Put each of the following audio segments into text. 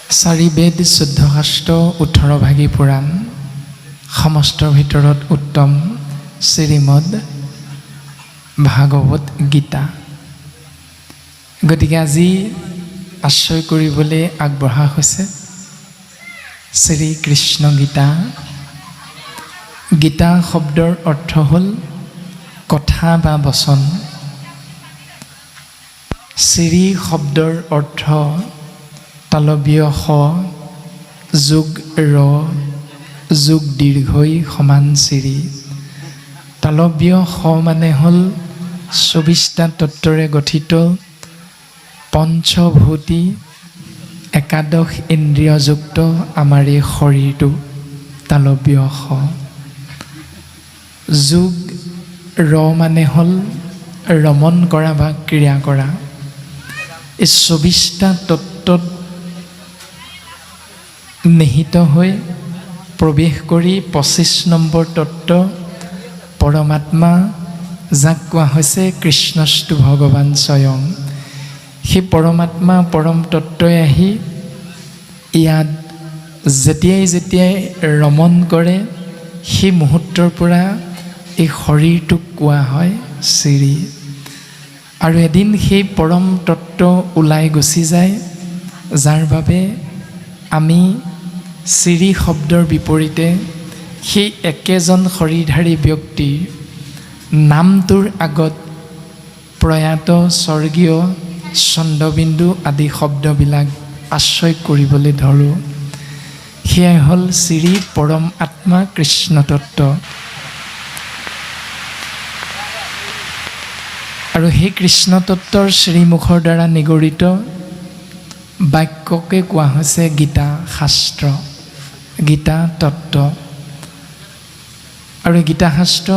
চাৰি বেদ, 14 শাস্ত্ৰ, 18 ভাগী পুৰাণ, সমস্তৰ ভিতৰত উত্তম শ্ৰীমদ ভাগৱত গীতা। গতিকে আজি আশ্ৰয় কৰিবলৈ আগবঢ়া হৈছে শ্ৰীকৃষ্ণ গীতা। গীতা শব্দৰ অৰ্থ হ'ল কথা বা বচন। শ্ৰী শব্দৰ অৰ্থ তালব্য শ যোগ ৰ যোগ দীৰ্ঘই সমান শ্ৰী। তালব্য শ মানে হ'ল 24টা তত্ত্বৰে গঠিত পঞ্চভূতি একাদশ ইন্দ্ৰিয়যুক্ত আমাৰ এই শৰীৰটো তালব্য শ। যোগ ৰ মানে হ'ল ৰমণ কৰা বা ক্ৰিয়া কৰা। এই 24টা তত্ত্বত নিহিত হৈ প্ৰৱেশ কৰি 25 নম্বৰ তত্ত্ব পৰমাত্মা, যাক কোৱা হৈছে কৃষ্ণস্তু ভগৱান স্বয়ং। সেই পৰমাত্মা পৰম তত্ত্বই আহি ইয়াত যেতিয়াই ৰমণ কৰে সেই মুহূৰ্তৰ পৰা এই শৰীৰটোক কোৱা হয় শ্ৰী। আৰু এদিন সেই পৰম তত্ত্ব ওলাই গুচি যায়, যাৰ বাবে আমি শ্ৰী শব্দৰ বিপৰীতে সেই একেজন শৰীৰধাৰী ব্যক্তিৰ নামটোৰ আগত প্ৰয়াত স্বৰ্গীয় চন্দ্ৰবিন্দু আদি শব্দবিলাক আশ্ৰয় কৰিবলৈ ধৰোঁ। সেয়াই হ'ল শ্ৰী পৰম আত্মা কৃষ্ণ তত্ত্ব। আৰু সেই কৃষ্ণ তত্ত্বৰ শ্ৰীমুখৰ দ্বাৰা নিগৰিত বাক্যকে কোৱা হৈছে গীতা শাস্ত্ৰ, গীতা তত্ত্ব। আৰু গীতা শাস্ত্ৰ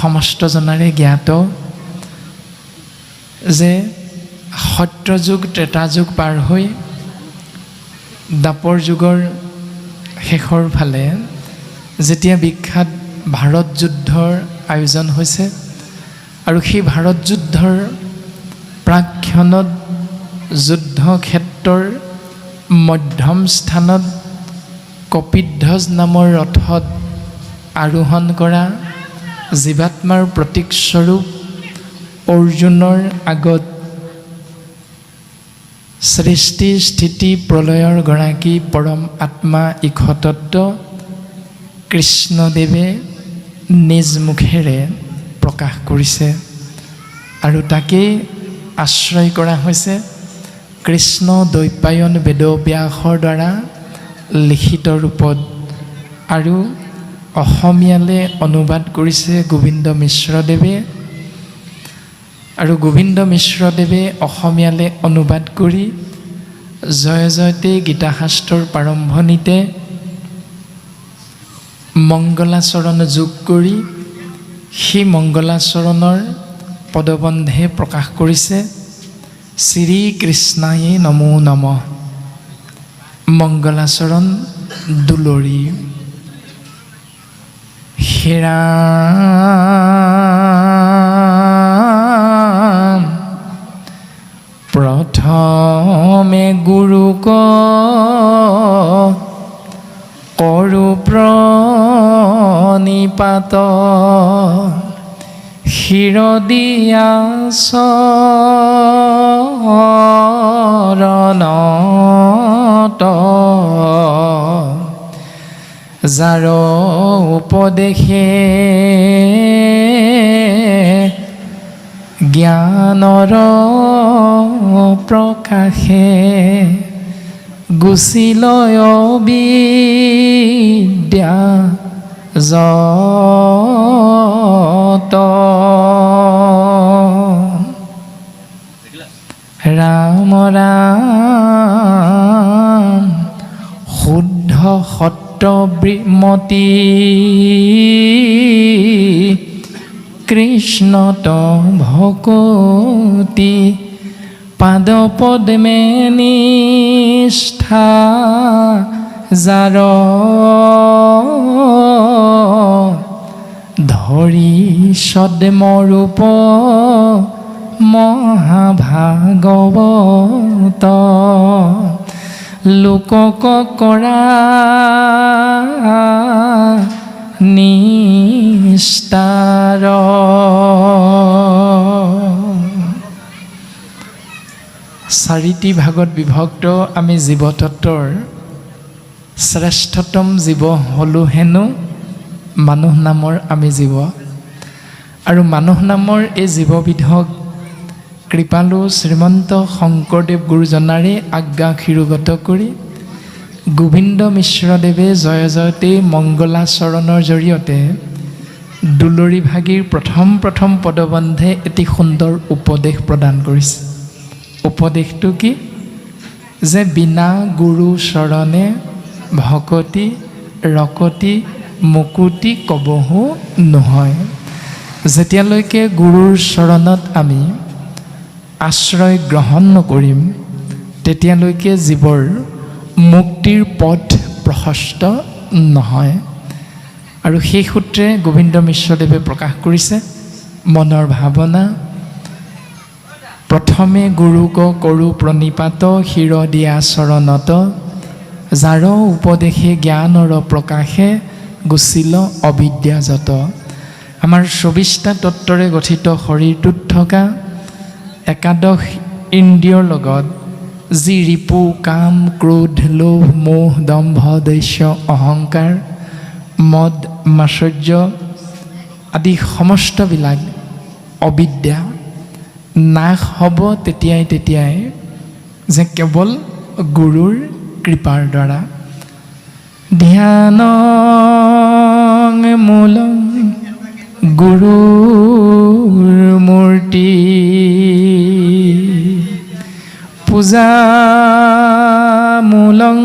সমস্ত জনাৰে জ্ঞাত যে সত্যযুগ ত্ৰেতা যুগ পাৰ হৈ দ্বাপৰ যুগৰ শেষৰ ফালে যেতিয়া বিখ্যাত ভাৰত যুদ্ধৰ আয়োজন হৈছে আৰু সেই ভাৰত যুদ্ধৰ প্ৰাকক্ষণত যুদ্ধ ক্ষেত্ৰৰ মধ্যম স্থানত কপিধ্বজ নামৰ ৰথত আৰোহণ কৰা জীৱাত্মাৰ প্ৰতীকস্বৰূপ অৰ্জুনৰ আগত সৃষ্টি স্থিতি প্ৰলয়ৰ গৰাকী পৰম আত্মা ইক্ষতত্ত্ব কৃষ্ণদেৱে নিজ মুখেৰে প্ৰকাশ কৰিছে। আৰু তাকেই আশ্ৰয় কৰা হৈছে কৃষ্ণ দ্বৈপায়ন বেদব্যাসৰ দ্বাৰা লিখিত ৰূপত। আৰু অসমীয়ালৈ অনুবাদ কৰিছে গোবিন্দ মিশ্ৰদেৱে। আৰু গোবিন্দ মিশ্ৰদেৱে অসমীয়ালৈ অনুবাদ কৰি জয় জয়তে গীতা শাস্ত্ৰৰ প্ৰাৰম্ভণিতে মংগলাচৰণ যোগ কৰি সেই মংগলাচৰণৰ পদবন্ধে প্ৰকাশ কৰিছে শ্ৰীকৃষ্ণায়ে নমো নমঃ। মংগলাচৰণ দুলৰি হেৰা প্ৰথমে গুৰুক কৰো প্ৰণিপাত শিৰদিয়া চৰণত যাৰ উপদেশে জ্ঞানৰ প্ৰকাশে গুচিলয় বিদ্যা যত ৰাম ৰাম শুদ্ধ সত্যমতী কৃষ্ণত ভকতি পাদ পদ্মে নিষ্ঠা যাৰ ধৰি সদ্মৰূপ মহাভাগৱত লোকক কৰা নিস্তাৰ। চাৰিটি ভাগত বিভক্ত আমি জীৱতত্বৰ শ্ৰেষ্ঠতম জীৱ হ'লোঁ হেনো মানুহ নামৰ আমি জীৱ। আৰু মানুহ নামৰ এই জীৱবিধক কৃপালু শ্ৰীমন্ত শংকৰদেৱ গুৰুজনাৰে আজ্ঞা শিৰোগত কৰি গোবিন্দ মিশ্ৰদেৱে জয় জয়তে মংগলাচৰণৰ জৰিয়তে দুলৰি ভাগীৰ প্ৰথম পদবন্ধে এটি সুন্দৰ উপদেশ প্ৰদান কৰিছে। উপদেশটো কি? যে বিনা গুৰু চৰণে ভকতি ৰকতি মুকুতি কবহো নহয়। যেতিয়ালৈকে গুৰুৰ চৰণত আমি আশ্ৰয় গ্ৰহণ নকৰিম তেতিয়ালৈকে জীৱৰ মুক্তিৰ পথ প্ৰশস্ত নহয়। আৰু সেই সূত্ৰে গোবিন্দ মিশ্ৰদেৱে প্ৰকাশ কৰিছে মনৰ ভাৱনা। প্ৰথমে গুৰুক কৰোঁ প্ৰণিপাত, শিৰ দিয়া চৰণত, যাৰ উপদেশে জ্ঞানৰ প্ৰকাশে গুচিল অবিদ্যাজত। আমাৰ ২৪টা তত্ত্বৰে গঠিত শৰীৰটোত থকা একাদশ ইন্দ্ৰিয়ৰ লগত যি ৰিপু, কাম, ক্ৰোধ, লোভ, মোহ, দম্ভ, দৈস্য, অহংকাৰ, মদ, মাশ্চৰ্য আদি সমস্তবিলাক অবিদ্যা নাশ হ'ব তেতিয়াই যে কেৱল গুৰুৰ কৃপাৰ দ্বাৰা। ধ্যান মূলং গুৰুৰ মূৰ্তি, পূজা মূলং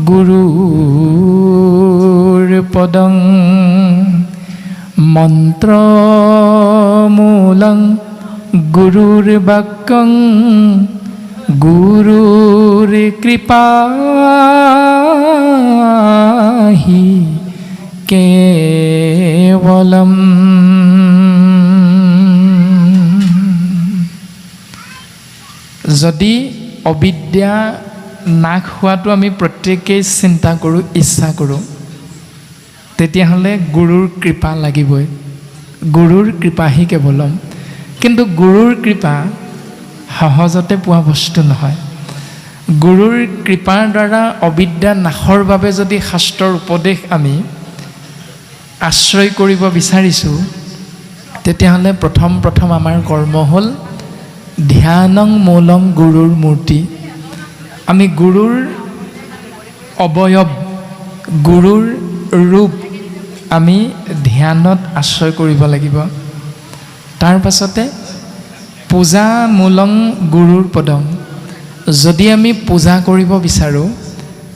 গুৰুৰ পদং, মন্ত্ৰ মূলং গুৰুৰ বাক্যং, গুৰুৰ কৃপাহি কেৱলম। যদি অবিদ্যা নাশ হোৱাটো আমি প্ৰত্যেকেই চিন্তা কৰোঁ, ইচ্ছা কৰোঁ, তেতিয়াহ'লে গুৰুৰ কৃপা লাগিবই। গুৰুৰ কৃপাহি কেৱলম। কিন্তু গুৰুৰ কৃপা সহজতে পোৱা বস্তু নহয়। গুৰুৰ কৃপাৰ দ্বাৰা অবিদ্যা নাশৰ বাবে যদি শাস্ত্ৰৰ উপদেশ আমি আশ্ৰয় কৰিব বিচাৰিছোঁ তেতিয়াহ'লে প্ৰথম আমাৰ কৰ্ম হ'ল ধ্যানং মূলং গুৰুৰ মূৰ্তি। আমি গুৰুৰ অৱয়ব, গুৰুৰ ৰূপ আমি ধ্যানত আশ্ৰয় কৰিব লাগিব। তাৰ পাছতে পূজা মূলং গুৰুৰ পদং। যদি আমি পূজা কৰিব বিচাৰোঁ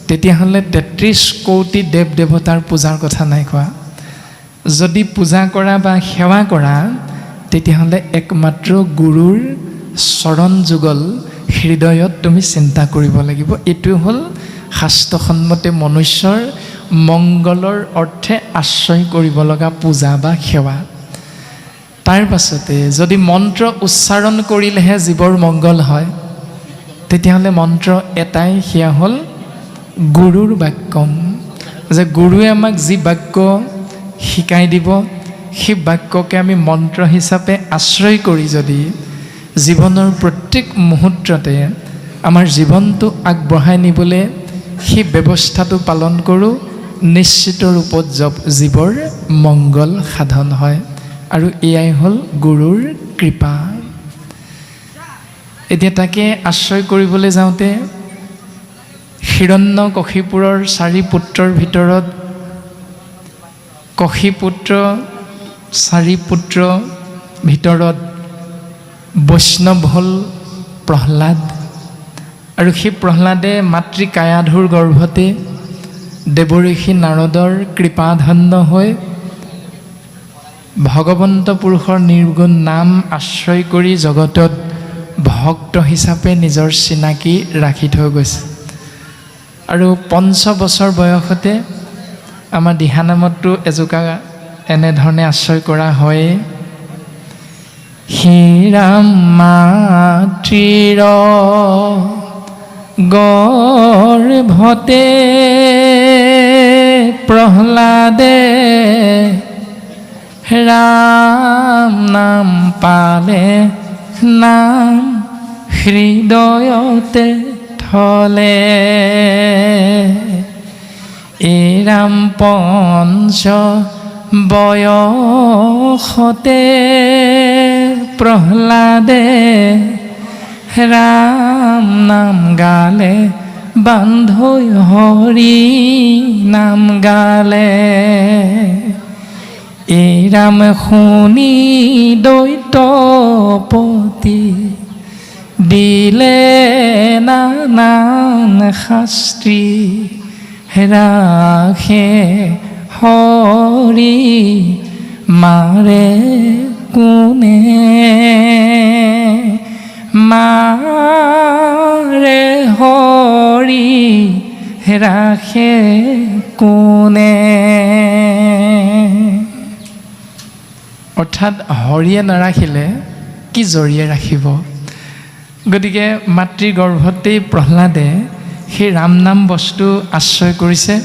তেতিয়াহ'লে ৩৩ কোটি দেৱ দেৱতাৰ পূজাৰ কথা নাই কোৱা। যদি পূজা কৰা বা সেৱা কৰা তেতিয়াহ'লে একমাত্ৰ গুৰুৰ চৰণ যুগল হৃদয়ত তুমি চিন্তা কৰিব লাগিব। এইটো হ'ল শাস্ত্ৰসন্মতে মনুষ্যৰ মংগলৰ অৰ্থে আশ্ৰয় কৰিব লগা পূজা বা সেৱা। তাৰ পাছতে যদি মন্ত্ৰ উচ্চাৰণ কৰিলেহে জীৱৰ মংগল হয় তেতিয়াহ'লে মন্ত্ৰ এটাই, সেয়া হ'ল গুৰুৰ বাক্যম। যে গুৰুৱে আমাক যি বাক্য শিকাই দিব সেই বাক্যকে আমি মন্ত্ৰ হিচাপে আশ্ৰয় কৰি যদি জীৱনৰ প্ৰত্যেক মুহূৰ্ততে আমাৰ জীৱনটো আগবঢ়াই নিবলৈ সেই ব্যৱস্থাটো পালন কৰোঁ, নিশ্চিত ৰূপত জীৱৰ মংগল সাধন হয়। আৰু এয়াই হ'ল গুৰুৰ কৃপা। এতিয়া তাকে আশ্ৰয় কৰিবলৈ যাওঁতে হিৰণ্যকশিপুৰৰ 4 পুত্ৰৰ ভিতৰত কশিপুত্ৰ 4 পুত্ৰ ভিতৰত বৈষ্ণৱ হ'ল প্ৰহ্লাদ। আৰু সেই প্ৰহ্লাদে মাতৃ কায়াধুৰ গৰ্ভতে দেৱঋষি নাৰদৰ কৃপাধন্য হৈ ভগৱন্ত পুৰুষৰ নিৰ্গুণ নাম আশ্ৰয় কৰি জগতত ভক্ত হিচাপে নিজৰ চিনাকি ৰাখি থৈ গৈছে। আৰু 5 বছৰ বয়সতে আমাৰ দিহানামতো এজোকা এনেধৰণে আশ্ৰয় কৰা হয়। হীৰাম মাতৃৰ গৰ্ভতে প্ৰহ্লাদে ৰাম নাম পালে, নাম হৃদয়তে থলে। এই ৰাম পঞ্চ বয়সতে প্ৰহ্লাদে ৰাম নাম গালে, বান্ধৈ হৰি নাম গালে। এই ৰাম শুনি দৈত্যপতি, দিলে নানান শাস্ত্ৰী। ৰাখে হৰি মাৰে কোনে, মাৰে হৰি ৰাখে কোনে। অৰ্থাৎ হৰিয়ে নাৰাখিলে কি জৰিয়ে ৰাখিব। গতিকে মাতৃ গৰ্ভতেই প্ৰহ্লাদে সেই ৰাম নাম বস্তু আশ্ৰয় কৰিছে,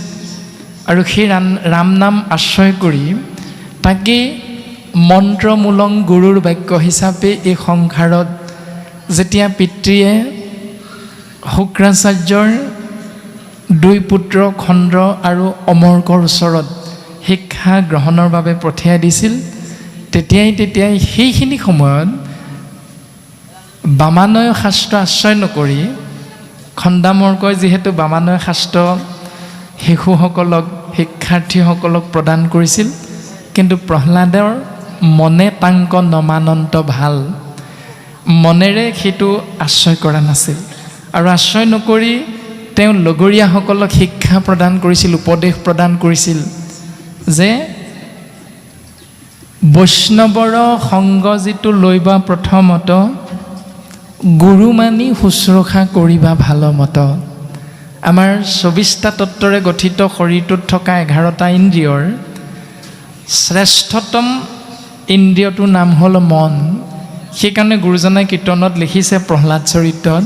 আৰু সেই ৰাম নাম আশ্ৰয় কৰি তাকেই মন্ত্ৰমূলং গুৰুৰ বাক্য হিচাপে এই সংসাৰত যেতিয়া পিতৃয়ে শুক্ৰাচাৰ্যৰ দুই পুত্ৰ খণ্ড আৰু অমৰ্কৰ ওচৰত শিক্ষা গ্ৰহণৰ বাবে পঠিয়াই দিছিল, তেতিয়াই সেইখিনি সময়ত বামানয় শাস্ত্ৰ আশ্ৰয় নকৰি, খণ্ডামৰ্কই যিহেতু বামানয় শাস্ত্ৰ শিশুসকলক শিক্ষাৰ্থীসকলক প্ৰদান কৰিছিল, কিন্তু প্ৰহ্লাদৰ মনে তাংক নমানন্ত ভাল, মনেৰে সেইটো আশ্ৰয় কৰা নাছিল। আৰু আশ্ৰয় নকৰি তেওঁ লগৰীয়াসকলক শিক্ষা প্ৰদান কৰিছিল, উপদেশ প্ৰদান কৰিছিল যে বৈষ্ণৱৰ সংগ যিটো লৈবা প্ৰথমত, গুৰু মানি শুশ্ৰূষা কৰিবা ভালমত। আমাৰ 24টা তত্ত্বৰে গঠিত শৰীৰটোত থকা 11টা ইন্দ্ৰিয়ৰ শ্ৰেষ্ঠতম ইন্দ্ৰিয়টোৰ নাম হ'ল মন। সেইকাৰণে গুৰুজনাই কীৰ্তনত লিখিছে প্ৰহ্লাদ চৰিত্ৰত,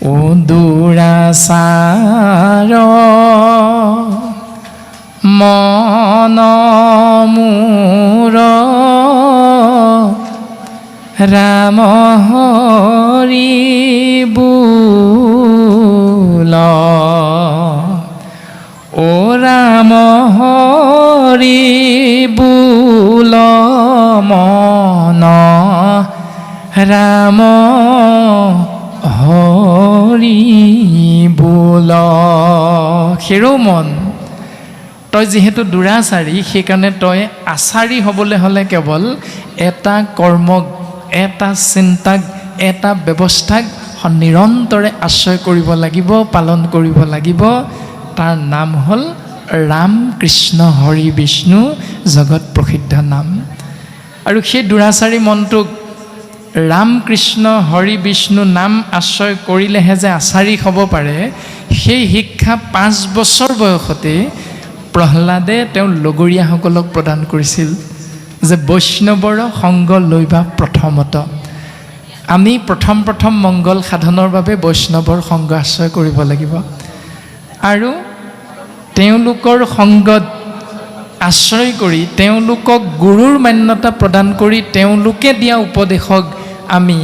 ও দুৰাচাৰ মন মূৰ, ৰাম হৰি বোল। ও ৰাম হৰি বোল মন, ৰাম হৰি বোল। হেৰৌ মন, তই যিহেতু দুৰাচাৰী, সেইকাৰণে তই আচাৰী হ'বলৈ হ'লে কেৱল এটা কৰ্মক, এটা চিন্তাক, এটা ব্যৱস্থাক নিৰন্তৰে আশ্ৰয় কৰিব লাগিব, পালন কৰিব লাগিব। তাৰ নাম হ'ল ৰাম কৃষ্ণ হৰি বিষ্ণু, জগত প্ৰসিদ্ধ নাম। আৰু সেই দুৰাচাৰী মনটোক ৰাম কৃষ্ণ হৰি বিষ্ণু নাম আশ্ৰয় কৰিলেহে যে আচাৰী হ'ব পাৰে, সেই শিক্ষা 5 বছৰ বয়সতে প্ৰহ্লাদে তেওঁৰ লগৰীয়াসকলক প্ৰদান কৰিছিল যে বৈষ্ণৱৰ সংগ লৈবা প্ৰথমত। আমি প্ৰথম মংগল সাধনৰ বাবে বৈষ্ণৱৰ সংগ আশ্ৰয় কৰিব লাগিব, আৰু তেওঁলোকৰ সংগত আশ্ৰয় কৰি তেওঁলোকক গুৰুৰ মান্যতা প্ৰদান কৰি তেওঁলোকে দিয়া উপদেশক আমি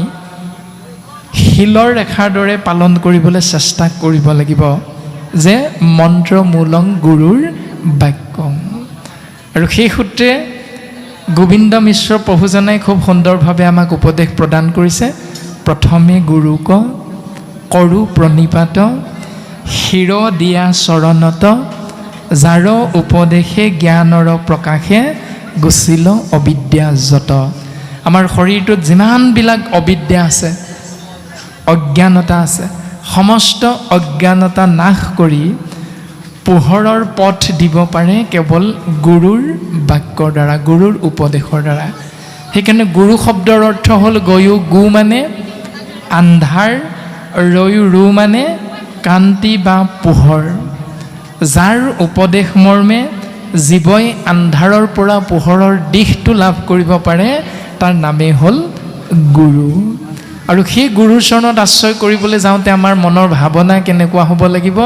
শিলৰ ৰেখাৰ দৰে পালন কৰিবলৈ চেষ্টা কৰিব লাগিব, যে মন্ত্ৰমূলং গুৰুৰ বাক্য। আৰু সেই সূত্ৰে গোবিন্দ মিশ্ৰ প্ৰভুজনাই খুব সুন্দৰভাৱে আমাক উপদেশ প্ৰদান কৰিছে। প্ৰথমে গুৰুক কৰোঁ প্ৰণিপাত, শিৰ দিয়া চৰণত, যাৰ উপদেশে জ্ঞানৰ প্ৰকাশে, গুচিল অবিদ্যা যত। আমাৰ শৰীৰটোত যিমানবিলাক অবিদ্যা আছে, অজ্ঞানতা আছে, সমস্ত অজ্ঞানতা নাশ কৰি পোহৰৰ পথ দিব পাৰে কেৱল গুৰুৰ বাক্যৰ দ্বাৰা, গুৰুৰ উপদেশৰ দ্বাৰা। সেইকাৰণে গুৰু শব্দৰ অৰ্থ হ'ল গয়ু, গু মানে আন্ধাৰ, ৰয়ু ৰু মানে কান্তি বা পোহৰ। যাৰ উপদেশ মৰ্মে জীৱই আন্ধাৰৰ পৰা পোহৰৰ দিশটো লাভ কৰিব পাৰে, তাৰ নামেই হ'ল গুৰু। আৰু সেই গুৰুৰ চৰণত আশ্ৰয় কৰিবলৈ যাওঁতে আমাৰ মনৰ ভাৱনা কেনেকুৱা হ'ব লাগিব?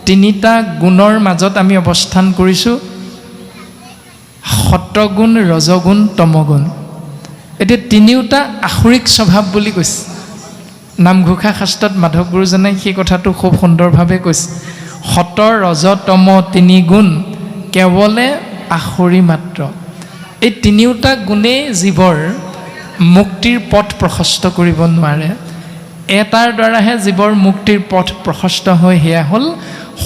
তিনিটা গুণৰ মাজত আমি অৱস্থান কৰিছোঁ, সত্বগুণ, ৰজগুণ, তমগুণ। এতিয়া তিনিওটা আসুৰিক স্বভাৱ বুলি কৈছে। নামঘোষা শাস্ত্ৰত মাধৱ গুৰুজনে সেই কথাটো খুব সুন্দৰভাৱে কৈছে। সত, ৰজ, তম তিনি গুণ কেৱলে আসুৰি মাত্ৰ। এই তিনিওটা গুণেই জীৱৰ মুক্তিৰ পথ প্ৰশস্ত কৰিব নোৱাৰে। এটাৰ দ্বাৰাহে জীৱৰ মুক্তিৰ পথ প্ৰশস্ত হয়, সেয়া হ'ল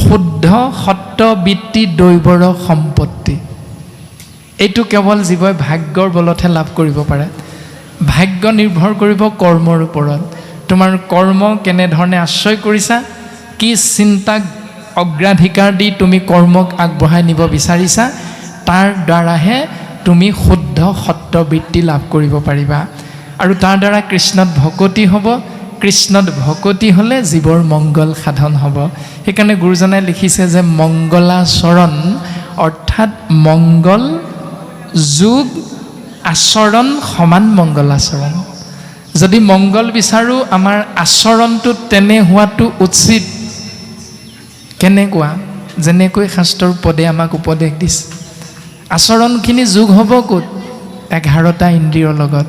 শুদ্ধ সত্ববৃত্তি দৈৱৰ সম্পত্তি। এইটো কেৱল জীৱই ভাগ্যৰ বলতহে লাভ কৰিব পাৰে। ভাগ্য নিৰ্ভৰ কৰিব কৰ্মৰ ওপৰত। তোমাৰ কৰ্ম কেনেধৰণে আশ্ৰয় কৰিছা, কি চিন্তাক অগ্ৰাধিকাৰ দি তুমি কৰ্মক আগবঢ়াই নিব বিচাৰিছা, তাৰ দ্বাৰাহে তুমি শুদ্ধ সত্ববৃত্তি লাভ কৰিব পাৰিবা। আৰু তাৰ দ্বাৰা কৃষ্ণত ভকতি হ'ব। কৃষ্ণত ভকতি হ'লে জীৱৰ মংগল সাধন হ'ব। সেইকাৰণে গুৰুজনাই লিখিছে যে মংগলাচৰণ অৰ্থাৎ মংগল যোগ আচৰণ সমান মংগলাচৰণ। যদি মংগল বিচাৰোঁ, আমাৰ আচৰণটো তেনে হোৱাটো উচিত। কেনেকুৱা? যেনেকৈ শাস্ত্ৰৰ পদে আমাক উপদেশ দিছে। আচৰণখিনি যোগ হ'ব ক'ত? 11টা ইন্দ্ৰিয়ৰ লগত।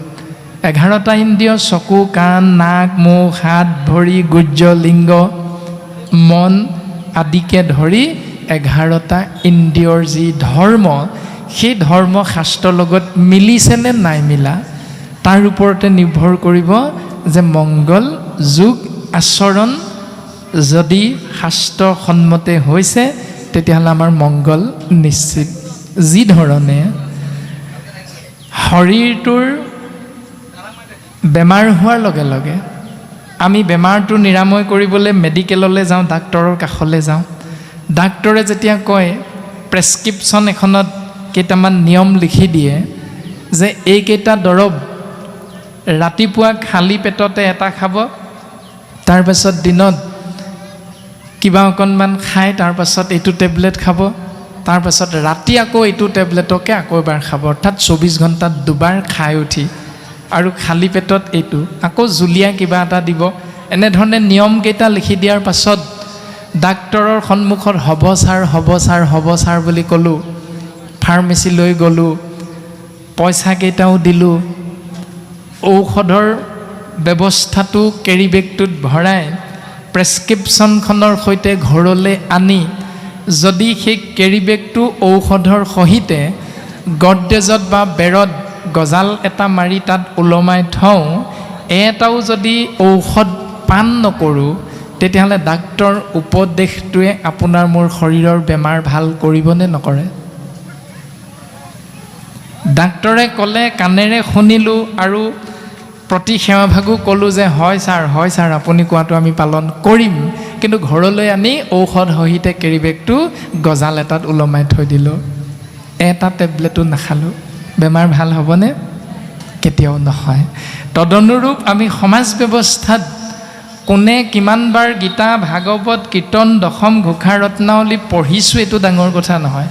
11টা ইন্দ্ৰিয় চকু, কাণ, নাক, মুখ, হাত, ভৰি, গুহ্য লিংগ, মন আদিকে ধৰি 11টা ইন্দ্ৰিয়ৰ যি ধৰ্ম, সেই ধৰ্ম শাস্ত্ৰৰ লগত মিলিছেনে নাই মিলা, তাৰ ওপৰতে নিৰ্ভৰ কৰিব যে মংগল যোগ আচৰণ যদি শাস্ত্ৰসন্মতে হৈছে, তেতিয়াহ'লে আমাৰ মংগল নিশ্চিত। যি ধৰণে শৰীৰটোৰ বেমাৰ হোৱাৰ লগে লগে আমি বেমাৰটো নিৰাময় কৰিবলৈ মেডিকেললৈ যাওঁ, ডাক্তৰৰ কাষলৈ যাওঁ। ডাক্তৰে যেতিয়া কয়, প্ৰেছক্ৰিপশ্যন এখনত কেইটামান নিয়ম লিখি দিয়ে যে এইকেইটা দৰৱ ৰাতিপুৱা খালী পেটতে এটা খাব, তাৰপাছত দিনত কিবা অকণমান খাই তাৰপাছত এইটো টেবলেট খাব, তাৰপাছত ৰাতি আকৌ এইটো টেবলেটকে আকৌ এবাৰ খাব, অৰ্থাৎ 24 ঘণ্টাত দুবাৰ খাই উঠি আৰু খালী পেটত এইটো আকৌ জুলীয়া কিবা এটা দিব। এনেধৰণে নিয়মকেইটা লিখি দিয়াৰ পাছত ডাক্তৰৰ সন্মুখত হ'ব ছাৰ, হ'ব ছাৰ, হ'ব ছাৰ বুলি ক'লোঁ। ফাৰ্মেচীলৈ গ'লোঁ, পইচাকেইটাও দিলোঁ, ঔষধৰ ব্যৱস্থাটো কেৰি বেগটোত ভৰাই প্ৰেছক্ৰিপশ্যনখনৰ সৈতে ঘৰলৈ আনি যদি সেই কেৰি বেগটো ঔষধৰ সহিতে গডৰেজত বা বেৰত গজাল এটা মাৰি তাত ওলমাই থওঁ, এটাও যদি ঔষধ পান নকৰোঁ, তেতিয়াহ'লে ডাক্তৰ উপদেশটোৱে আপোনাৰ মোৰ শৰীৰৰ বেমাৰ ভাল কৰিবনে নকৰে? ডাক্তৰে ক'লে কাণেৰে শুনিলোঁ আৰু প্ৰতি সেৱাভাগো ক'লোঁ যে হয় ছাৰ, হয় ছাৰ, আপুনি কোৱাটো আমি পালন কৰিম। কিন্তু ঘৰলৈ আনি ঔষধ সহিতে কেৰি বেগটো গজাল এটাত ওলমাই থৈ দিলোঁ, এটা টেবলেটো নাখালোঁ। বেমাৰ ভাল হ'বনে? কেতিয়াও নহয়। তদনুৰূপ আমি সমাজ ব্যৱস্থাত কোনে কিমানবাৰ গীতা, ভাগৱত, কীৰ্তন, দশম ঘোষা ৰত্নাৱলী পঢ়িছোঁ এইটো ডাঙৰ কথা নহয়।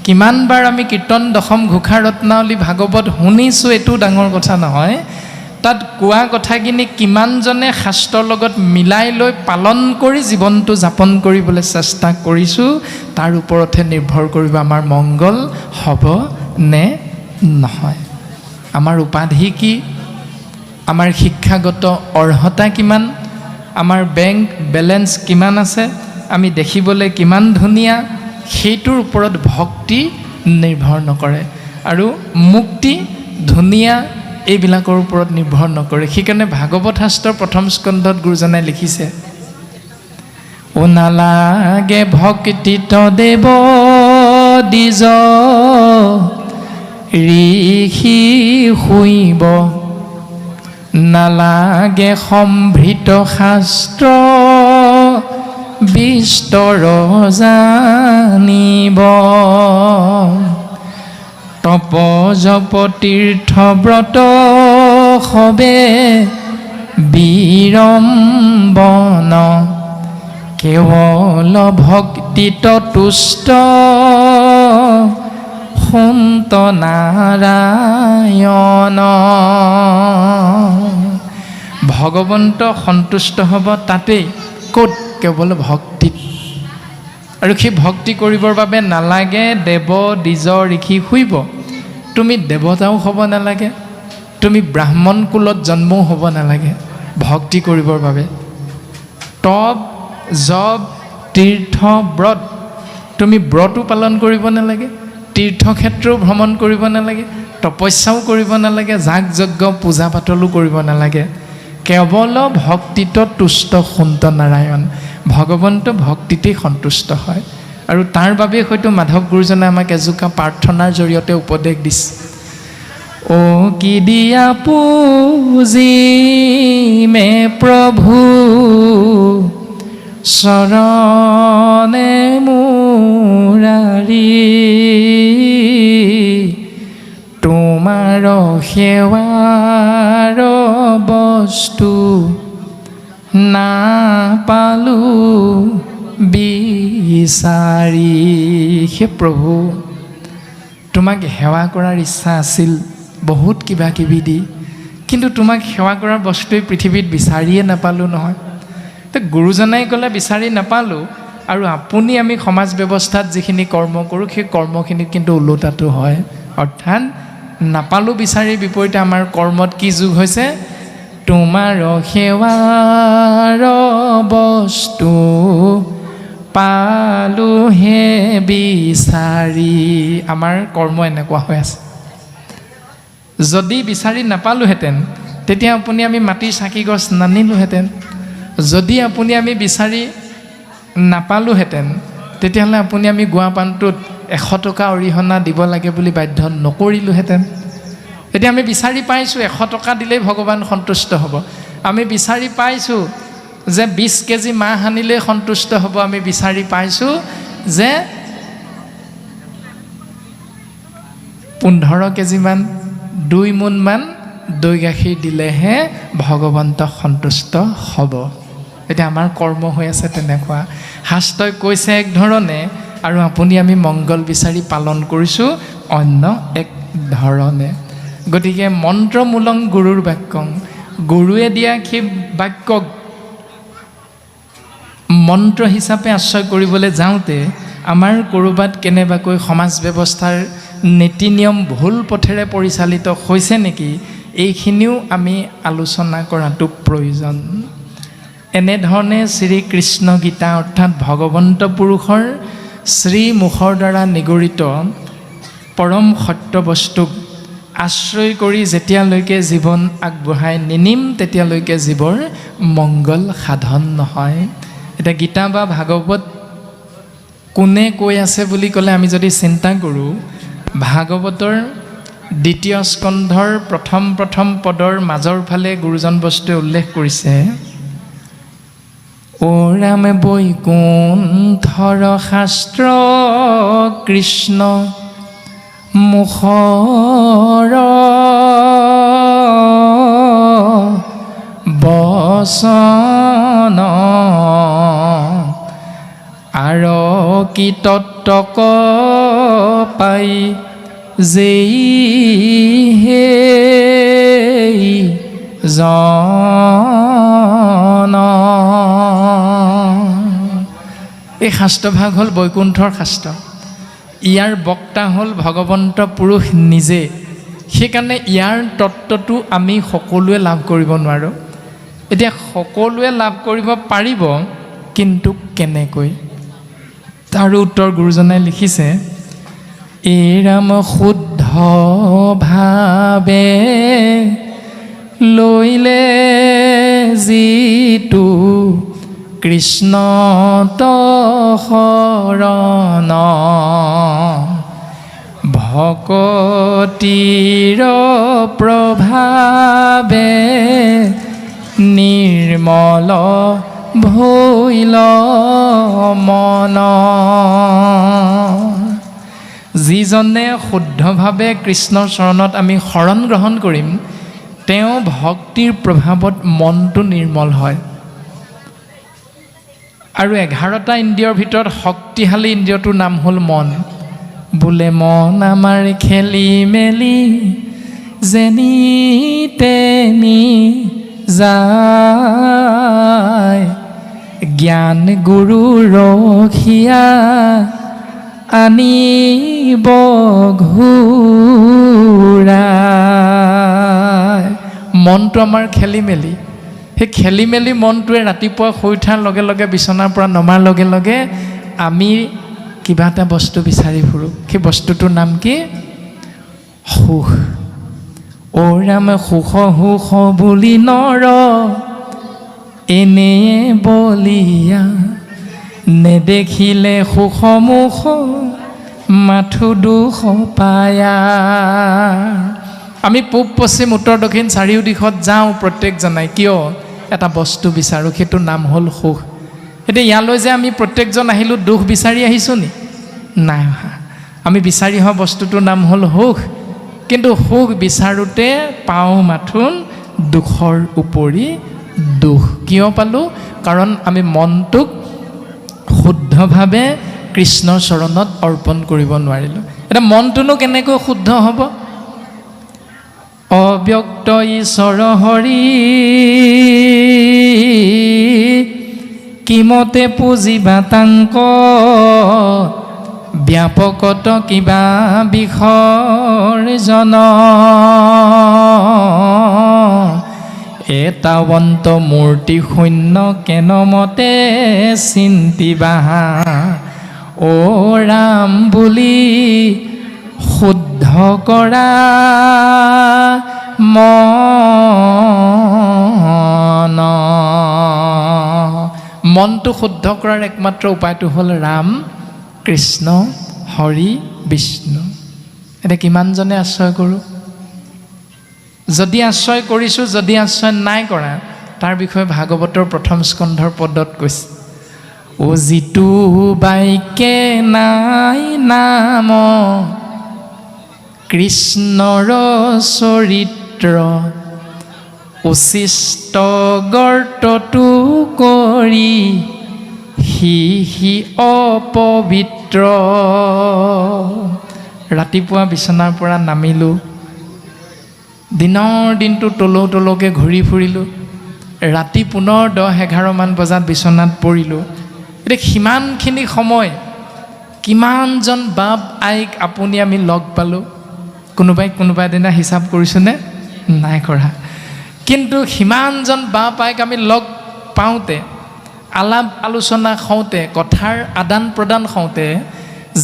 কিমানবাৰ আমি কীৰ্তন, দশম ঘোষা ৰত্নাৱলী, ভাগৱত শুনিছোঁ এইটো ডাঙৰ কথা নহয়। তাত কোৱা কথাখিনি কিমানজনে শাস্ত্ৰৰ লগত মিলাই লৈ পালন কৰি জীৱনটো যাপন কৰিবলৈ চেষ্টা কৰিছোঁ, তাৰ ওপৰতহে নিৰ্ভৰ কৰিব আমাৰ মংগল হ'ব নে নহয়। আমাৰ উপাধি কি, আমাৰ শিক্ষাগত অৰ্হতা কিমান, আমাৰ বেংক বেলেঞ্চ কিমান আছে, আমি দেখিবলৈ কিমান ধুনীয়া, সেইটোৰ ওপৰত ভক্তি নিৰ্ভৰ নকৰে। আৰু মুক্তি ধুনীয়া এইবিলাকৰ ওপৰত নিৰ্ভৰ নকৰে। সেইকাৰণে ভাগৱত শাস্ত্ৰৰ প্ৰথম স্কন্ধত গুৰুজনাই লিখিছে, ও নালাগে ভক্তিত দেৱ দ্বিজ ঋষি শুইব, নালাগে সম্ভৃত শাস্ত্ৰ বিস্তৰ জানিব, তপ জপ তীৰ্থ ব্ৰত সবে বিৰম্বন, কেৱল ভক্তিত তুষ্ট সন্ত নাৰায়ণ। ভগৱন্ত সন্তুষ্ট হ'ব তাতেই ক'ত কেৱল ভক্তিত আৰু সেই ভক্তি কৰিবৰ বাবে নালাগে দেৱ দ্বিজ ঋষি শুইব তুমি দেৱতাও হ'ব নালাগে তুমি ব্ৰাহ্মণ কুলত জন্মও হ'ব নালাগে ভক্তি কৰিবৰ বাবে তপ জপ তীৰ্থ ব্ৰত তুমি ব্ৰতো পালন কৰিব নালাগে তীৰ্থক্ষেত্ৰও ভ্ৰমণ কৰিব নালাগে তপস্যাও কৰিব নালাগে যাগ যজ্ঞ পূজা পাতলো কৰিব নালাগে কেৱল ভক্তিত তুষ্ট সন্ত নাৰায়ণ ভগৱন্ত ভক্তিতেই সন্তুষ্ট হয় আৰু তাৰ বাবে হয়তো মাধৱ গুৰুজনে আমাক এজোকা প্ৰাৰ্থনাৰ জৰিয়তে উপদেশ দিছে ও কি দিয়া পুজি মে প্ৰভু শৰণে মুৰাৰী তোমাৰ সেৱাৰ বস্তু নাপালো বিচাৰি হে প্ৰভু তোমাক সেৱা কৰাৰ ইচ্ছা আছিল বহুত কিবা কিবি দি কিন্তু তোমাক সেৱা কৰাৰ বস্তুই পৃথিৱীত বিচাৰিয়ে নাপালোঁ নহয় তো গুৰুজনাই ক'লে বিচাৰি নাপালোঁ আৰু আপুনি আমি সমাজ ব্যৱস্থাত যিখিনি কৰ্ম কৰোঁ সেই কৰ্মখিনিত কিন্তু ওলোটাটো হয় অৰ্থাৎ নাপালোঁ বিচাৰিৰ বিপৰীতে আমাৰ কৰ্মত কি যোগ হৈছে তোমাৰ সেৱাৰ বস্তু পালোহে বিচাৰি আমাৰ কৰ্ম এনেকুৱা হৈ আছে যদি বিচাৰি নাপালোহেঁতেন তেতিয়া আপুনি আমি মাটিৰ চাকি গছ নানিলোহেঁতেন যদি আপুনি আমি বিচাৰি নাপালোহেঁতেন তেতিয়াহ'লে আপুনি আমি গুৱা পাণটোত 100 টকা অৰিহণা দিব লাগে বুলি বাধ্য নকৰিলোহেঁতেন এতিয়া আমি বিচাৰি পাইছোঁ 100 টকা দিলেই ভগৱান সন্তুষ্ট হ'ব আমি বিচাৰি পাইছোঁ যে 20 কেজি মাহ আনিলেই সন্তুষ্ট হ'ব আমি বিচাৰি পাইছোঁ যে 15 কেজিমান 2 মোনমান দৈ গাখীৰ দিলেহে ভগৱন্ত সন্তুষ্ট হ'ব এতিয়া আমাৰ কৰ্ম হৈ আছে তেনেকুৱা শাস্ত্ৰই কৈছে এক ধৰণে আৰু আপুনি আমি মংগল বিচাৰি পালন কৰিছোঁ অন্য এক ধৰণে গতিকে মন্ত্ৰমূলং গুৰুৰ বাক্যং গুৰুৱে দিয়া সেই বাক্যক মন্ত্ৰ হিচাপে আশ্ৰয় কৰিবলৈ যাওঁতে আমাৰ ক'ৰবাত কেনেবাকৈ সমাজ ব্যৱস্থাৰ নীতি নিয়ম ভুল পথেৰে পৰিচালিত হৈছে নেকি এইখিনিও আমি আলোচনা কৰাটো প্ৰয়োজন এনেধৰণে শ্ৰীকৃষ্ণ গীতা অৰ্থাৎ ভগৱন্ত পুৰুষৰ শ্ৰীমুখৰ দ্বাৰা নিগৰিত পৰম সত্য বস্তুক আশ্ৰয় কৰি যেতিয়ালৈকে জীৱন আগবঢ়াই নিনিম তেতিয়ালৈকে জীৱৰ মংগল সাধন নহয় এতিয়া গীতা বা ভাগৱত কোনে কৈ আছে বুলি ক'লে আমি যদি চিন্তা কৰোঁ ভাগৱতৰ 2য় স্কন্ধৰ প্ৰথম পদৰ মাজৰ ফালে গুৰুজন বস্তুৱে উল্লেখ কৰিছে ও ৰাম বৈকুণ্ঠৰ শাস্ত্ৰ কৃষ্ণ মুখৰ বচন আৰু কি তত্ত্বক পাই যেই হে জন এই শাস্ত্ৰভাগ হ'ল বৈকুণ্ঠৰ শাস্ত্ৰ ইয়াৰ বক্তা হ'ল ভগৱন্ত পুৰুষ নিজে সেইকাৰণে ইয়াৰ তত্ত্বটো আমি সকলোৱে লাভ কৰিব নোৱাৰোঁ এতিয়া সকলোৱে লাভ কৰিব পাৰিব কিন্তু কেনেকৈ তাৰ উত্তৰ গুৰুজনাই লিখিছে এই ৰাম শুদ্ধ ভাৱে লৈলে যিটো কৃষ্ণ শৰণ ভকতিৰ প্ৰভাৱে নিৰ্মল ভৈল মন যিজনে শুদ্ধভাৱে কৃষ্ণৰ চৰণত আমি শৰণ গ্ৰহণ কৰিম তেওঁ ভক্তিৰ প্ৰভাৱত মনটো নিৰ্মল হয় আৰু 11টা ইন্দ্ৰিয়ৰ ভিতৰত শক্তিশালী ইন্দ্ৰিয়টোৰ নাম হ'ল মন বোলে মন আমাৰ খেলি মেলি যেনি তেনি যায় জ্ঞান গুৰু ৰখিয়া আনিব ঘূৰাই। মনটো আমাৰ খেলি মেলি, সেই খেলি মেলি মনটোৱে ৰাতিপুৱা শুই উঠাৰ লগে লগে বিচনাৰ পৰা নমাৰ লগে লগে আমি কিবা এটা বস্তু বিচাৰি ফুৰোঁ। সেই বস্তুটোৰ নাম কি? সুখ। অ ৰাম সুখ সুখ বুলি নৰ এনে বলিয়া, নেদেখিলে সুখ মুখ মাথো দুখ পায়া। আমি পূব পশ্চিম উত্তৰ দক্ষিণ চাৰিও দিশত যাওঁ প্ৰত্যেকজনাই, কিয়? এটা বস্তু বিচাৰোঁ, সেইটো নাম হ'ল সুখ। এতিয়া ইয়ালৈ যে আমি প্ৰত্যেকজন আহিলোঁ দুখ বিচাৰি আহিছোঁ নি? নাই অহা। আমি বিচাৰি অহা বস্তুটোৰ নাম হ'ল সুখ। কিন্তু সুখ বিচাৰোঁতে পাওঁ মাথোন দুখৰ উপৰি দুখ। কিয় পালোঁ? কাৰণ আমি মনটোক শুদ্ধভাৱে কৃষ্ণৰ চৰণত অৰ্পণ কৰিব নোৱাৰিলোঁ। এতিয়া মনটোনো কেনেকৈ শুদ্ধ হ'ব? অব্যক্ত ঈশ্বৰ হৰি কিমতে পুজিবা তাংক, ব্যাপকত কিবা বিসৰ্জন, এটাৱন্ত মূৰ্তি শূন্য কেনমতে চিন্তিবা, অ ৰাম বুলি শুদ্ধ কৰা মন। মনটো শুদ্ধ কৰাৰ একমাত্ৰ উপায়টো হ'ল ৰাম, কৃষ্ণ, হৰি, বিষ্ণু। এতিয়া কিমানজনে আশ্ৰয় কৰোঁ? যদি আশ্ৰয় কৰিছোঁ, যদি আশ্ৰয় নাই কৰা, তাৰ বিষয়ে ভাগৱতৰ প্ৰথম স্কন্ধৰ পদত কৈছে, অ যিটো বাইকে নাই নাম কৃষ্ণৰ চৰিত্ৰ, উচিষ্ট গৰ্তটো কৰি সি অপবিত্ৰ। ৰাতিপুৱা বিচনাৰ পৰা নামিলোঁ, দিনৰ দিনটো তলৌকে ঘূৰি ফুৰিলোঁ, ৰাতি পুনৰ 10-11 মান বজাত বিচনাত পৰিলোঁ। এতিয়া সিমানখিনি সময় কিমানজন বাপ আইক আপুনি আমি লগ পালোঁ? কোনোবা এদিনা হিচাপ কৰিছোঁনে? নাই কৰা। কিন্তু সিমানজন বাপ আইক আমি লগ পাওঁতে, আলাপ আলোচনা হওঁতে, কথাৰ আদান প্ৰদান হওঁতে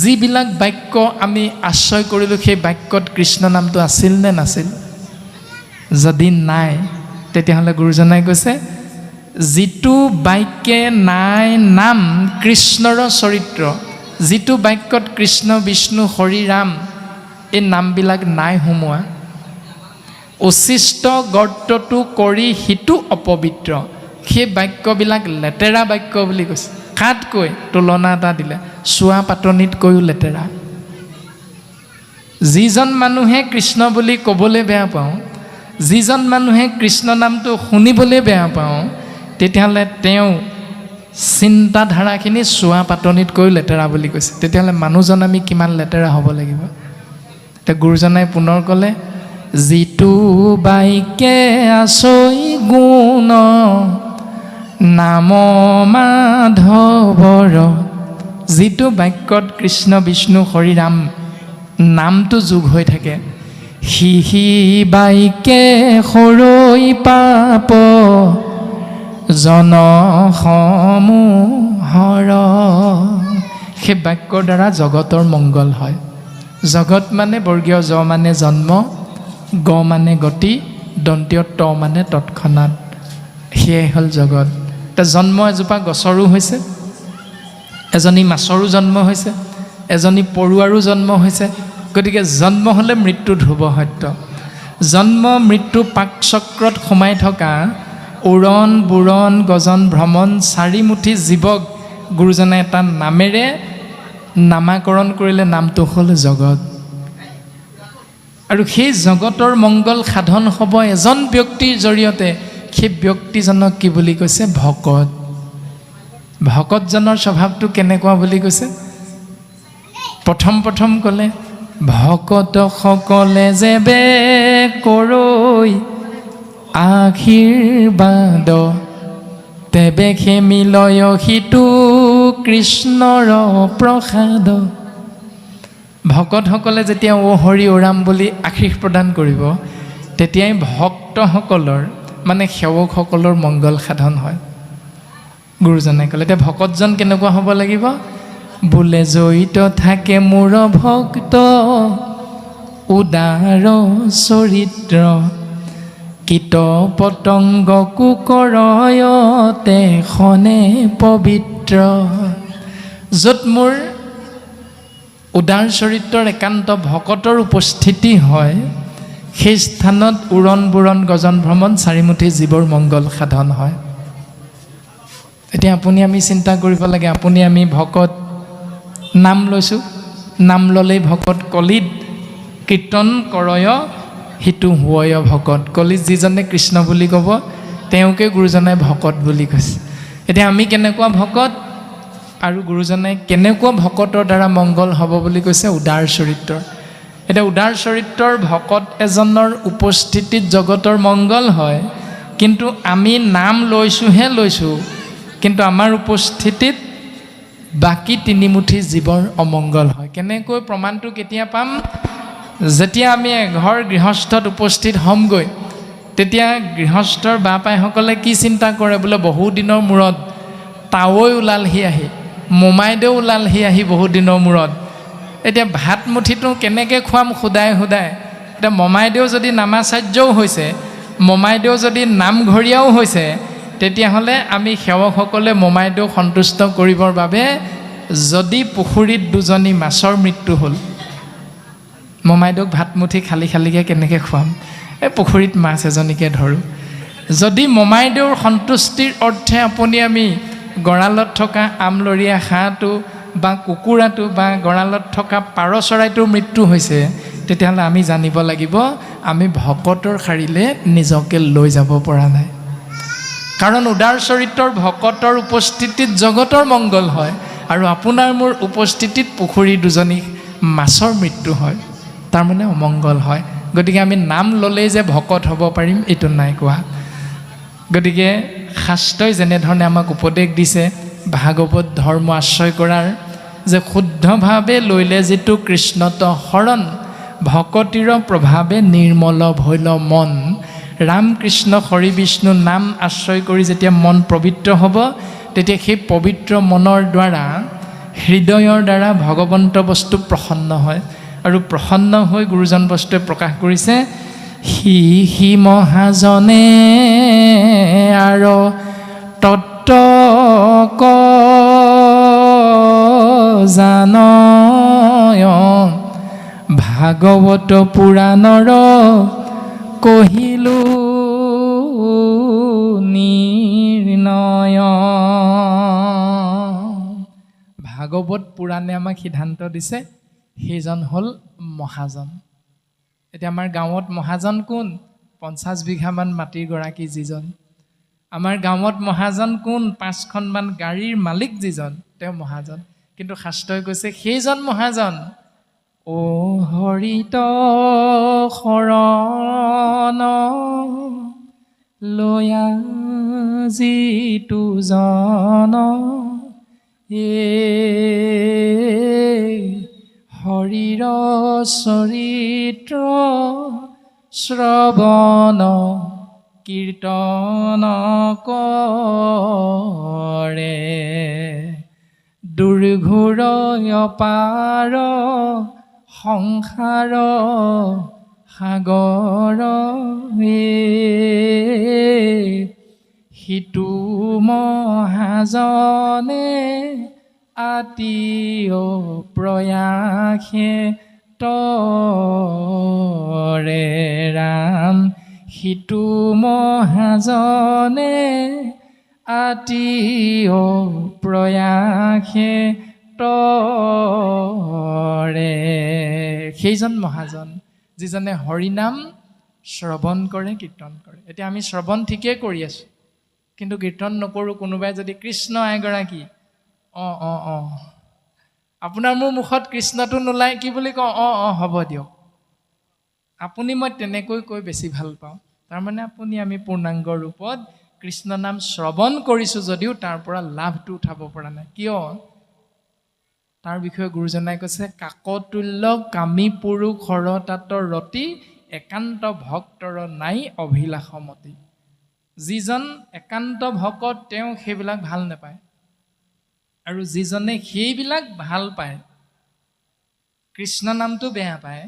যিবিলাক বাক্য আমি আশ্ৰয় কৰিলোঁ, সেই বাক্যত কৃষ্ণ নামটো আছিল নে নাছিল? যদি নাই, তেতিয়াহ'লে গুৰুজনাই কৈছে, যিটো বাক্যে নাই নাম কৃষ্ণৰ চৰিত্ৰ, যিটো বাক্যত কৃষ্ণ, বিষ্ণু, হৰি, ৰাম এই নামবিলাক নাই সোমোৱা, উচিষ্ট গৰ্তটো কৰি সিটো অপবিত্ৰ, সেই বাক্যবিলাক লেতেৰা বাক্য বুলি কৈছে। কাতকৈ তুলনা এটা দিলে, চোৱা পাতনিতকৈও লেতেৰা। যিজন মানুহে কৃষ্ণ বুলি ক'বলৈ বেয়া পাওঁ, যিজন মানুহে কৃষ্ণ নামটো শুনিবলৈ বেয়া পাওঁ, তেতিয়াহ'লে তেওঁ চিন্তাধাৰাখিনি চোৱা পাতনিতকৈও লেতেৰা বুলি কৈছে। তেতিয়াহ'লে মানুহজন আমি কিমান লেতেৰা হ'ব লাগিব? এতিয়া গুৰুজনাই পুনৰ ক'লে, যিটো বাইকে আছই গুণ নাম মাধৱৰ, যিটো বাক্যত কৃষ্ণ, বিষ্ণু, হৰি, ৰাম নামটো যোগ হৈ থাকে, সি বাইকে সৰৈ পাপ জনসমূহৰ। সেই বাক্যৰ দ্বাৰা জগতৰ মংগল হয়। জগত মানে বৰ্গীয় জ মানে জন্ম, গ মানে গতি, দন্তীয় ত মানে তৎক্ষণাৎ, সেয়াই হ'ল জগত। এতিয়া জন্ম এজোপা গছৰো হৈছে, এজনী মাছৰো জন্ম হৈছে, এজনী পৰুৱাৰো জন্ম হৈছে। গতিকে জন্ম হ'লে মৃত্যু ধ্ৰুৱ সত্য। জন্ম মৃত্যু পাকচক্ৰত সোমাই থকা উৰণ বুৰণ গজন ভ্ৰমণ চাৰিমুঠি জীৱক গুৰুজনে এটা নামেৰে নামাকৰণ কৰিলে, নামটো হ'ল জগত। আৰু সেই জগতৰ মংগল সাধন হ'ব এজন ব্যক্তিৰ জৰিয়তে। সেই ব্যক্তিজনক কি বুলি কৈছে? ভকত। ভকতজনৰ স্বভাৱটো কেনেকুৱা বুলি কৈছে? প্ৰথম ক'লে, ভকত সকলে যে বে কৰৈ আশীৰ্বাদ তেবে খেমিলয় সিটো কৃষ্ণৰ প্ৰসাদ। ভকতসকলে যেতিয়া ও হৰি ওৰাম বুলি আশীষ প্ৰদান কৰিব, তেতিয়াই ভক্তসকলৰ মানে সেৱকসকলৰ মংগল সাধন হয়। গুৰুজনাই ক'লে এতিয়া ভকতজন কেনেকুৱা হ'ব লাগিব? বোলে জড়িত থাকে মোৰ ভক্ত উদাৰ চৰিত্ৰ, কীট পতংগ কুকৰয়তে খনে পবিত্ৰ। য'ত মোৰ উদাৰ চৰিত্ৰৰ একান্ত ভকতৰ উপস্থিতি হয়, সেই স্থানত উৰণ বুৰণ গজন ভ্ৰমণ চাৰিমুঠি জীৱৰ মংগল সাধন হয়। এতিয়া আপুনি আমি চিন্তা কৰিব লাগে, আপুনি আমি ভকত নাম লৈছোঁ, নাম ল'লেই ভকত। কলিত কীৰ্তন কৰয় সিটো হুৱয় ভকত। কলিত যিজনে কৃষ্ণ বুলি ক'ব তেওঁকে গুৰুজনাই ভকত বুলি কৈছে। এতিয়া আমি কেনেকুৱা ভকত আৰু গুৰুজনাই কেনেকুৱা ভকতৰ দ্বাৰা মংগল হ'ব বুলি কৈছে? উদাৰ চৰিত্ৰৰ। এতিয়া উদাৰ চৰিত্ৰৰ ভকত এজনৰ উপস্থিতিত জগতৰ মংগল হয়, কিন্তু আমি নাম লৈছোঁহে লৈছোঁ, কিন্তু আমাৰ উপস্থিতিত বাকী তিনিমুঠি জীৱৰ অমংগল হয়। কেনেকৈ প্ৰমাণটো কেতিয়া পাম? যেতিয়া আমি এঘৰ গৃহস্থত উপস্থিত হ'মগৈ, তেতিয়া গৃহস্থৰ বা পাইসকলে কি চিন্তা কৰে? বোলে বহুদিনৰ মূৰত তাৱৈ ওলালহি আহি, মোমাইদেউ ওলালহি আহি বহুদিনৰ মূৰত। এতিয়া ভাত মুঠিটো কেনেকৈ খুৱাম সুদাই সুদাই? এতিয়া মমাইদেউ যদি নামাচাৰ্যও হৈছে, মমাইদেউ যদি নামঘৰীয়াও হৈছে, তেতিয়াহ'লে আমি সেৱকসকলে মোমাইদেউ সন্তুষ্ট কৰিবৰ বাবে যদি পুখুৰীত দুজনী মাছৰ মৃত্যু হ'ল, মমাইদেউক ভাতমুঠি খালী খালীকৈ কেনেকৈ খুৱাম? এই পুখুৰীত মাছ এজনীকে ধৰোঁ। যদি মমাইদেউৰ সন্তুষ্টিৰ অৰ্থে আপুনি আমি গঁৰালত থকা আমলৰীয়া হাঁহটো বা কুকুৰাটো বা গঁৰালত থকা পাৰ চৰাইটোৰ মৃত্যু হৈছে, তেতিয়াহ'লে আমি জানিব লাগিব আমি ভকতৰ শাৰীলে নিজকে লৈ যাব পৰা নাই। কাৰণ উদাৰ চৰিত্ৰৰ ভকতৰ উপস্থিতিত জগতৰ মংগল হয়, আৰু আপোনাৰ মোৰ উপস্থিতিত পুখুৰী দুজনী মাছৰ মৃত্যু হয়, তাৰমানে অমংগল হয়। গতিকে আমি নাম ল'লেই যে ভকত হ'ব পাৰিম এইটো নাই কোৱা। গতিকে শাস্ত্ৰই যেনেধৰণে আমাক উপদেশ দিছে ভাগৱত ধৰ্ম আশ্ৰয় কৰাৰ, যে শুদ্ধভাৱে লৈলে যিটো কৃষ্ণত শৰণ, ভকতিৰ প্ৰভাৱে নিৰ্মল ভৈল মন। ৰাম কৃষ্ণ হৰি বিষ্ণু নাম আশ্ৰয় কৰি যেতিয়া মন পবিত্ৰ হ'ব, তেতিয়া সেই পবিত্ৰ মনৰ দ্বাৰা হৃদয়ৰ দ্বাৰা ভগৱন্ত বস্তু প্ৰসন্ন হয়, আৰু প্ৰসন্ন হৈ গুৰুজন বস্তুৱে প্ৰকাশ কৰিছে, সি মহাজনে আৰু তত্ত্ব ক জানয়, ভাগৱত পুৰাণৰ কহিলো নিৰ্ণয়। ভাগৱত পুৰাণে আমাক সিদ্ধান্ত দিছে সেইজন হ'ল মহাজন। এতিয়া আমাৰ গাঁৱত মহাজন কোন? 50 বিঘামান মাটিৰ গৰাকী যিজন। আমাৰ গাঁৱত মহাজন কোন? 5খনমান গাড়ীৰ মালিক যিজন, তেওঁ মহাজন। কিন্তু শাস্ত্ৰই কৈছে সেইজন মহাজন ও হৰিত শৰণ লয়া যিটো জন, হৰিৰ চৰিত্ৰ শ্ৰৱণ কীৰ্তন কৰে, দুৰ্ঘোৰ অপাৰ সংসাৰ সাগৰ, সিটো মহাজনে আতিও প্ৰয়াসে তৰে ৰাম, সিটো মহাজনে আতিও প্ৰয়াসে তৰে। সেইজন মহাজন যিজনে হৰিনাম শ্ৰৱণ কৰে, কীৰ্তন কৰে। এতিয়া আমি শ্ৰৱণ ঠিকেই কৰি আছোঁ, কিন্তু কীৰ্তন নকৰোঁ। কোনোবাই যদি কৃষ্ণ এগৰাকী, আপোনাৰ মোৰ মুখত কৃষ্ণটো নোলায়, কি বুলি কওঁ? হ'ব দিয়ক। আপুনি মই তেনেকৈ কৈ বেছি ভাল পাওঁ। তাৰমানে আমি পূৰ্ণাংগ ৰূপত কৃষ্ণ নাম শ্ৰৱণ কৰিছোঁ যদিও তাৰ পৰা লাভটো উঠাব পৰা নাই। কিয়? তাৰ বিষয়ে গুৰুজনাই কৈছে, কাকতুল্য কামী পুৰুষৰ তাতৰ ৰতি, একান্ত ভক্তৰ নাই অভিলাষমতি। যিজন একান্ত ভকত তেওঁ সেইবিলাক ভাল নাপায়, আৰু যিজনে সেইবিলাক ভাল পায়, কৃষ্ণ নামটো বেয়া পায়,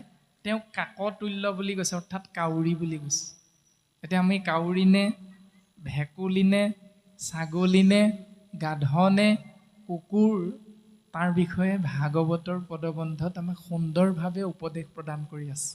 তেওঁ কাকতুল্য বুলি কৈছে, অৰ্থাৎ কাউৰী বুলি কৈছে। এতিয়া আমি কাউৰীনে, ভেকুলীনে, ছাগলীনে, গাধনে, কুকুৰ, তাৰ বিষয়ে ভাগৱতৰ পদবন্ধত আমাক সুন্দৰভাৱে উপদেশ প্ৰদান কৰি আছে।